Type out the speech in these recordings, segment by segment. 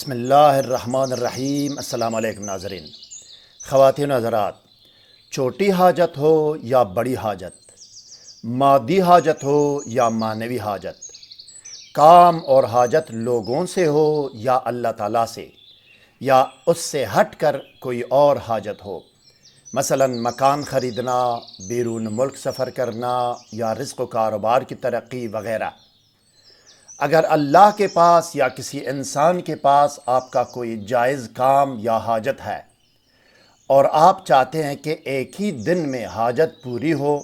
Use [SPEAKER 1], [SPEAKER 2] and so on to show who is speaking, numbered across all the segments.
[SPEAKER 1] بسم اللہ الرحمن الرحیم۔ السلام علیکم ناظرین، خواتین و حضرات، چھوٹی حاجت ہو یا بڑی حاجت، مادی حاجت ہو یا معنوی حاجت، کام اور حاجت لوگوں سے ہو یا اللہ تعالیٰ سے، یا اس سے ہٹ کر کوئی اور حاجت ہو، مثلا مکان خریدنا، بیرون ملک سفر کرنا یا رزق و کاروبار کی ترقی وغیرہ، اگر اللہ کے پاس یا کسی انسان کے پاس آپ کا کوئی جائز کام یا حاجت ہے اور آپ چاہتے ہیں کہ ایک ہی دن میں حاجت پوری ہو،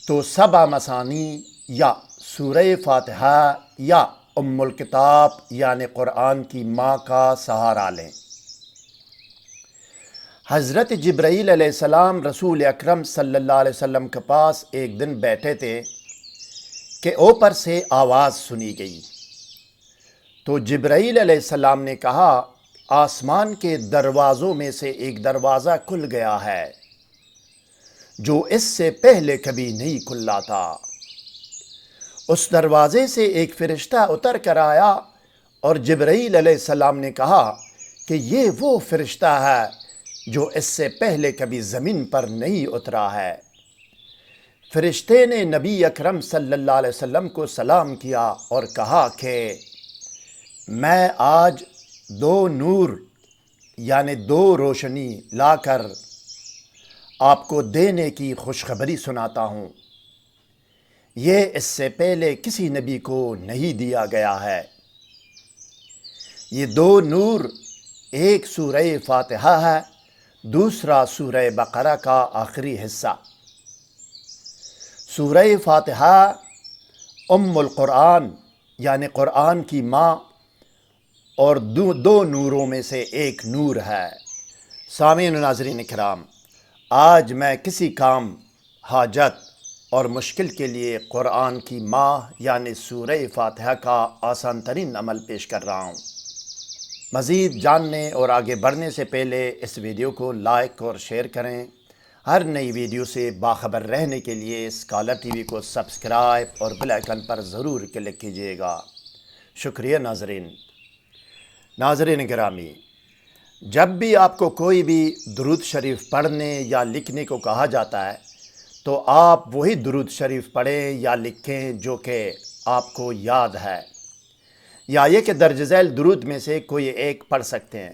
[SPEAKER 1] تو سبع مثانی یا سورہ فاتحہ یا ام الکتاب یعنی قرآن کی ماں کا سہارا لیں۔ حضرت جبرائیل علیہ السلام رسول اکرم صلی اللہ علیہ وسلم کے پاس ایک دن بیٹھے تھے کہ اوپر سے آواز سنی گئی، تو جبرائیل علیہ السلام نے کہا، آسمان کے دروازوں میں سے ایک دروازہ کھل گیا ہے جو اس سے پہلے کبھی نہیں کھلا تھا۔ اس دروازے سے ایک فرشتہ اتر کر آیا اور جبرائیل علیہ السلام نے کہا کہ یہ وہ فرشتہ ہے جو اس سے پہلے کبھی زمین پر نہیں اترا ہے۔ فرشتے نے نبی اکرم صلی اللہ علیہ وسلم کو سلام کیا اور کہا کہ میں آج دو نور یعنی دو روشنی لا کر آپ کو دینے کی خوشخبری سناتا ہوں، یہ اس سے پہلے کسی نبی کو نہیں دیا گیا ہے۔ یہ دو نور، ایک سورہ فاتحہ ہے، دوسرا سورہ بقرہ کا آخری حصہ۔ سورہ فاتحہ ام القرآن یعنی قرآن کی ماں اور دو نوروں میں سے ایک نور ہے۔ سامعین و ناظرین اکرام، آج میں کسی کام، حاجت اور مشکل کے لیے قرآن کی ماں یعنی سورہ فاتحہ کا آسان ترین عمل پیش کر رہا ہوں۔ مزید جاننے اور آگے بڑھنے سے پہلے اس ویڈیو کو لائک اور شیئر کریں۔ ہر نئی ویڈیو سے باخبر رہنے کے لیے اسکالر ٹی وی کو سبسکرائب اور بیل آئیکن پر ضرور کلک کیجیے گا۔ شکریہ ناظرین۔ ناظرین گرامی، جب بھی آپ کو کوئی بھی درود شریف پڑھنے یا لکھنے کو کہا جاتا ہے تو آپ وہی درود شریف پڑھیں یا لکھیں جو کہ آپ کو یاد ہے، یا یہ کہ درج ذیل درود میں سے کوئی ایک پڑھ سکتے ہیں۔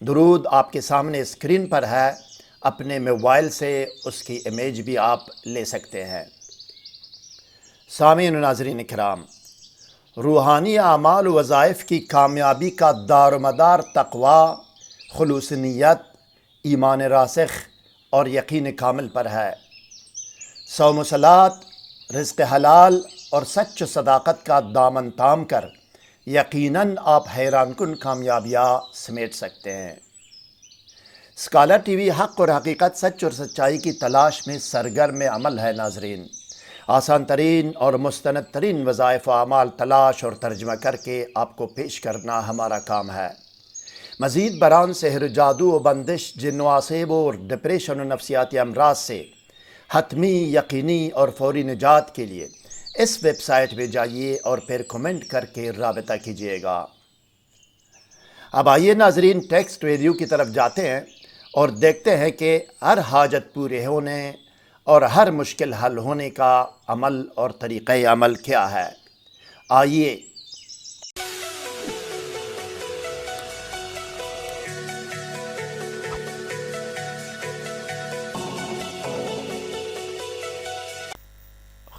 [SPEAKER 1] درود آپ کے سامنے اسکرین پر ہے، اپنے موبائل سے اس کی امیج بھی آپ لے سکتے ہیں۔ سامعین و ناظرین اکرام، روحانی اعمال و وظائف کی کامیابی کا دار و مدار تقوی، خلوص نیت، ایمان راسخ اور یقین کامل پر ہے۔ صوم و صلات، رزق حلال اور سچ و صداقت کا دامن تھام کر یقیناً آپ حیران کن کامیابیاں سمیٹ سکتے ہیں۔ اسکالر ٹی وی حق اور حقیقت، سچ اور سچائی کی تلاش میں سرگرم عمل ہے۔ ناظرین، آسان ترین اور مستند ترین وظائف و اعمال تلاش اور ترجمہ کر کے آپ کو پیش کرنا ہمارا کام ہے۔ مزید برآں سحر، جادو و بندش، جن و آسیب اور ڈپریشن و نفسیاتی امراض سے حتمی، یقینی اور فوری نجات کے لیے اس ویب سائٹ پہ جائیے اور پھر کمنٹ کر کے رابطہ کیجیے گا۔ اب آئیے ناظرین، ٹیکسٹ ویڈیو کی طرف جاتے ہیں اور دیکھتے ہیں کہ ہر حاجت پورے ہونے اور ہر مشکل حل ہونے کا عمل اور طریقہ عمل کیا ہے۔ آئیے۔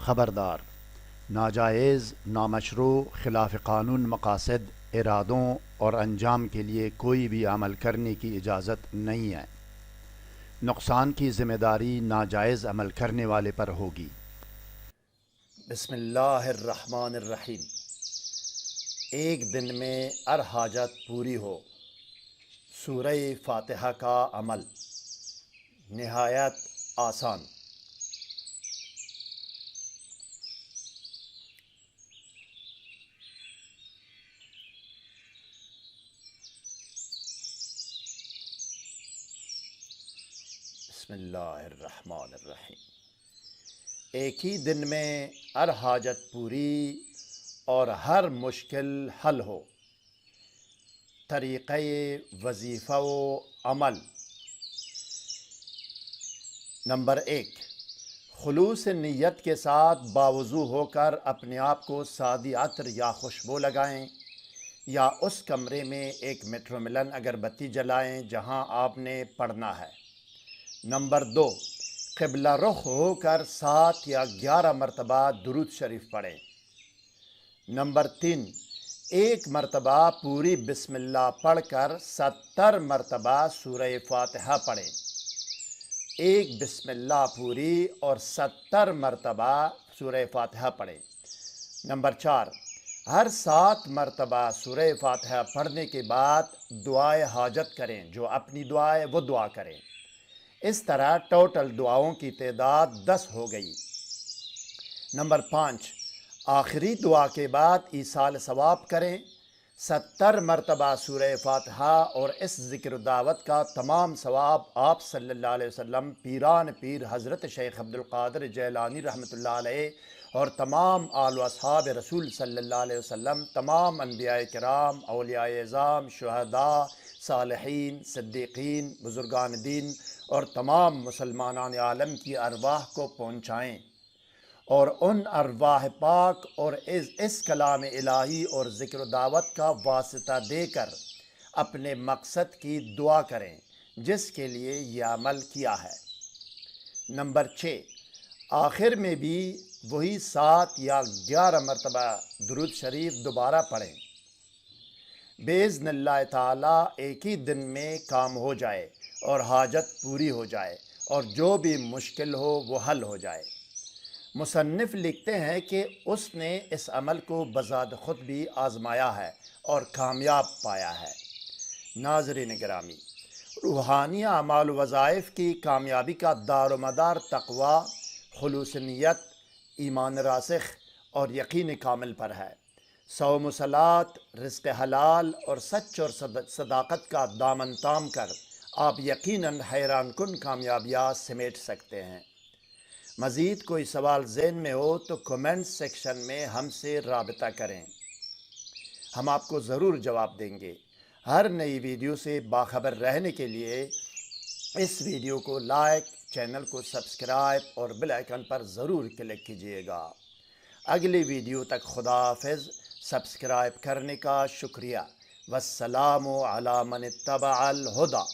[SPEAKER 1] خبردار، ناجائز، نامشروع، خلاف قانون مقاصد، ارادوں اور انجام کے لیے کوئی بھی عمل کرنے کی اجازت نہیں ہے۔ نقصان کی ذمہ داری ناجائز عمل کرنے والے پر ہوگی۔ بسم اللہ الرحمن الرحیم۔ ایک دن میں ہر حاجت پوری ہو، سورہ فاتحہ کا عمل نہایت آسان۔ بسم اللہ الرحمن الرحیم۔ ایک ہی دن میں ہر حاجت پوری اور ہر مشکل حل ہو۔ طریقۂ وظیفہ و عمل۔ نمبر 1، خلوص نیت کے ساتھ باوضو ہو کر اپنے آپ کو سادی عطر یا خوشبو لگائیں، یا اس کمرے میں ایک میٹروملن اگربتی جلائیں جہاں آپ نے پڑھنا ہے۔ نمبر 2، قبلہ رخ ہو کر 7 یا 11 مرتبہ درود شریف پڑھیں۔ نمبر 3، ایک مرتبہ پوری بسم اللہ پڑھ کر 70 مرتبہ سورہ فاتحہ پڑھیں۔ ایک بسم اللہ پوری اور 70 مرتبہ سورہ فاتحہ پڑھیں۔ نمبر 4، ہر 7 مرتبہ سورہ فاتحہ پڑھنے کے بعد دعائے حاجت کریں، جو اپنی دعا ہے وہ دعا کریں۔ اس طرح ٹوٹل دعاؤں کی تعداد 10 ہو گئی۔ نمبر 5، آخری دعا کے بعد ایصال ثواب کریں۔ 70 مرتبہ سورہ فاتحہ اور اس ذکر و دعوت کا تمام ثواب آپ صلی اللہ علیہ وسلم، پیران پیر حضرت شیخ عبدالقادر جیلانی رحمۃ اللہ علیہ اور تمام آل و اصحاب رسول صلی اللہ علیہ وسلم، تمام انبیاء کرام، اولیاء اعظام، شہداء، صالحین، صدیقین، بزرگان دین اور تمام مسلمانان عالم کی ارواح کو پہنچائیں، اور ان ارواح پاک اور اس کلام الہی اور ذکر و دعوت کا واسطہ دے کر اپنے مقصد کی دعا کریں جس کے لیے یہ عمل کیا ہے۔ نمبر 6، آخر میں بھی وہی 7 یا 11 مرتبہ درود شریف دوبارہ پڑھیں۔ باذن اللہ تعالیٰ ایک ہی دن میں کام ہو جائے اور حاجت پوری ہو جائے اور جو بھی مشکل ہو وہ حل ہو جائے۔ مصنف لکھتے ہیں کہ اس نے اس عمل کو بذات خود بھی آزمایا ہے اور کامیاب پایا ہے۔ ناظرین گرامی، روحانی اعمال و وظائف کی کامیابی کا دار و مدار تقوی، خلوص نیت، ایمان راسخ اور یقین کامل پر ہے۔ صوم و صلات، رزق حلال اور سچ اور صداقت کا دامن تام کر آپ یقیناً حیران کن کامیابیاں سمیٹ سکتے ہیں۔ مزید کوئی سوال ذہن میں ہو تو کمنٹ سیکشن میں ہم سے رابطہ کریں، ہم آپ کو ضرور جواب دیں گے۔ ہر نئی ویڈیو سے باخبر رہنے کے لیے اس ویڈیو کو لائک، چینل کو سبسکرائب اور بیل آئیکن پر ضرور کلک کیجیے گا۔ اگلی ویڈیو تک خدا حافظ۔ سبسکرائب کرنے کا شکریہ۔ والسلام علی من اتبع الہدی۔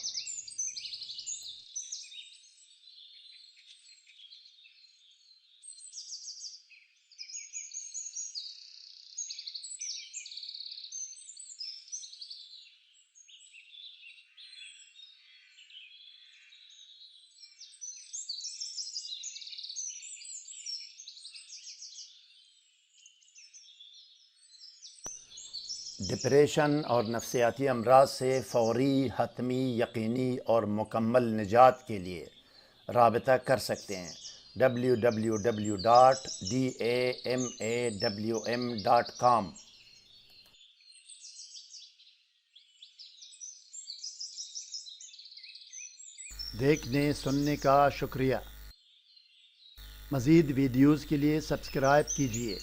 [SPEAKER 1] ڈپریشن اور نفسیاتی امراض سے فوری، حتمی، یقینی اور مکمل نجات کے لیے رابطہ کر سکتے ہیں۔ www.damawm.com۔ دیکھنے سننے کا شکریہ۔ مزید ویڈیوز کے لیے سبسکرائب کیجیے۔